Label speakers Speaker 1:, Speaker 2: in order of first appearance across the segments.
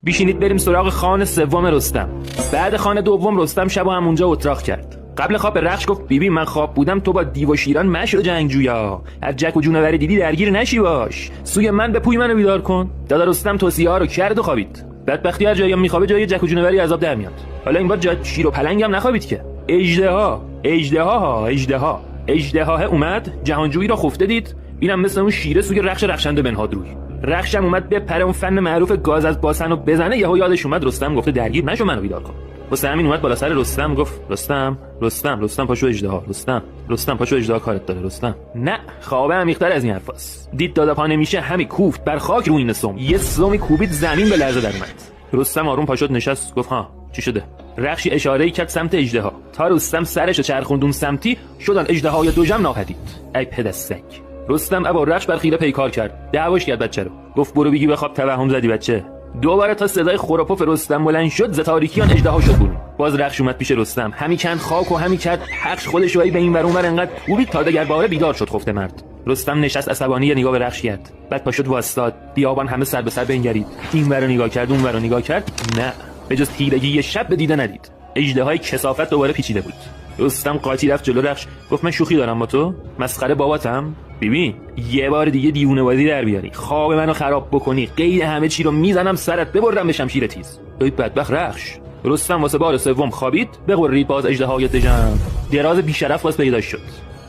Speaker 1: بیشینید بریم سراغ خان سوم رستم. بعد خان دوم رستم شبو همونجا اتراق کرد. قبل خواب به رخش گفت بیبی من خواب بودم تو با دیو و شیران مشو جنگجویا، هر جک و جونوری دیدی درگیر نشی باش، سوی من به پوی منو بیدار کن. دادا رستم توصیه ها رو کرد و خوابید. بدبختی هر جایی میخوابه جای جک و جونوری عذاب در میاد. حالا این بار جای شیر و پلنگ هم نخوابید که. اژدها اومد، جهانجویی را خفته دید. اینم مثل اون شیره سوی رخش رخشنده بنهاد روی. رخشم اومد بپره اون فن معروف گاز از باسن و بزنه، یهو یادش اومد رستم گفته درگیر نشو منو بیدار کن. واسه همین اومد بالا سر رستم گفت رستم پاشو اژدها، رستم پاشو اژدها کارت داره رستم. نه خوابه عمیق‌تر از این حرفاست. دید دادا پا نمیشه همین کوفت بر خاک رو این سم، یه سمی کوبید زمین به لرزه در اومد. رستم آروم پاشد نشست گفت ها چی شده؟ رخشی اشاره‌ای کرد سمت اژدها. تا رستم سرشو چرخوندون سمتی شدن اژدهای دوژم ناپدید. ای پدسک. رستم ابا رخش بر خیره پیکار کرد، دعواش کرد بچه رو. گفت برو بگی بخواب توهم زدی بچه. دوباره تا صدای خراپف رستم بلند شد ز تاریکیان اژدها شد برون. باز رخش اومد پیش رستم، همی کند خاک و همی کرد حقش خودش رو به این ور اون ور انقدر کوبید تا دگر باره بیدار شد خفته مرد. رستم نشست عصبانی نگاه به رخش کرد، بعد پاشد واسطاد. بیابان همه سر به سر بنگرید، این ور نگاه کرد اون ور نگاه کرد، نه به جز تیرگی یه شب به دیده ندید. اژدهای کثافت دوباره پیچیده بود. رستم قاطی رفت جلو رخش گفت من شوخی دارم با تو؟ مسخره باباتم؟ ببین یه بار دیگه دیوونه بازی در بیاری، خواب منو خراب بکنی، قید همه چی رو میزنم سرت ببرم به شمشیر تیز. ای بدبخت رخش. رستم واسه بار سوم خوابید، بقرید باز اژدهای دژم. دراز بیشرف باز پیدا شد.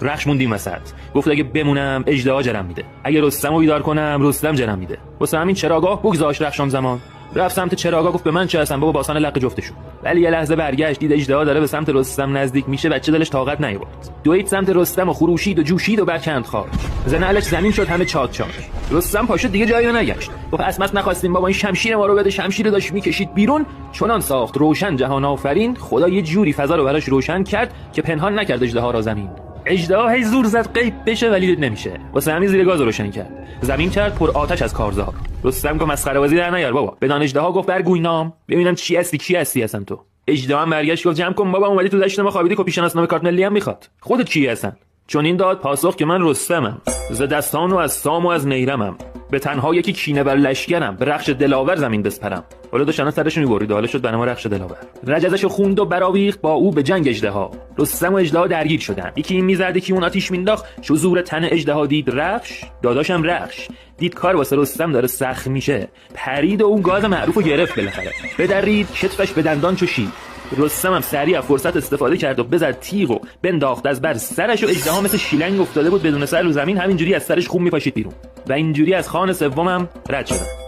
Speaker 1: رخش موندیم وسط. گفت اگه بمونم اژدها جرم میده، اگه رستمو بیدار کنم رستم جرم میده. واسه همین چراگاه بگذاشت رخشان زمان. رفت سمت چراگاه گفت به من چه هستن بابا باسان لق جفتشون. ولی یه لحظه برگشت دید اژدها داره به سمت رستم نزدیک میشه، بچه دلش طاقت نیاورد. دوید سمت رستم و خروشید و جوشید و برکند خاک. زنالش زمین شد همه چاک چاک. رستم پاشد دیگه جایی رو نگشت. گفت اسمت نخواستیم بابا این شمشیر ما رو بده. شمشیر داشت میکشید بیرون، چنان ساخت روشن جهان آفرین. خدا یه جوری فضا رو براش روشن کرد که پنهان نکرد اژدها را زمین. اژدها هی زور زد غیب بشه ولی نمیشه. واسه همین زیر گاز روشن کرد، زمین کرد پر آتش از کارزار. رستم گفت مسخره بازی در نیار بابا. بدان اژدها گفت برگوی نام ببینم چی هستی هستن تو. اژدها هم برگشت گفت جمع کن بابا، اومدی تو دشت ما خوابیدی، کپی شناسنامه کارت ملی هم میخواد. خودت چی هستن؟ چون این داد پاسخ که من رستمم، ز دستان و از سام و از نیرمم، به تنها یکی کینه بر لشکرم، به رخش دلاور زمین بسپرم. حالا داشتن سرش میبرید، حالا شد بنما رخش دلاور. رجزش خوند و براویخت با او به جنگ اژدها. رستم و اژدها درگیر شدن، یکی این میزد یکی اون آتیش مینداخت. چو زور تن اژدها دید رخش، داداشم رخش دید کار واسه رستم داره سخت میشه، پرید و اون گاز معروفو گرفت بالاخره. بدرید کتفش به دندان چو شیر. رستم هم سریع فرصت استفاده کرد و بزد تیغ و بنداخت از بر سرش و اژدها مثل شیلنگ افتاده بود بدون سر رو زمین، همینجوری از سرش خون میپاشید بیرون و اینجوری از خان سومم رد شد.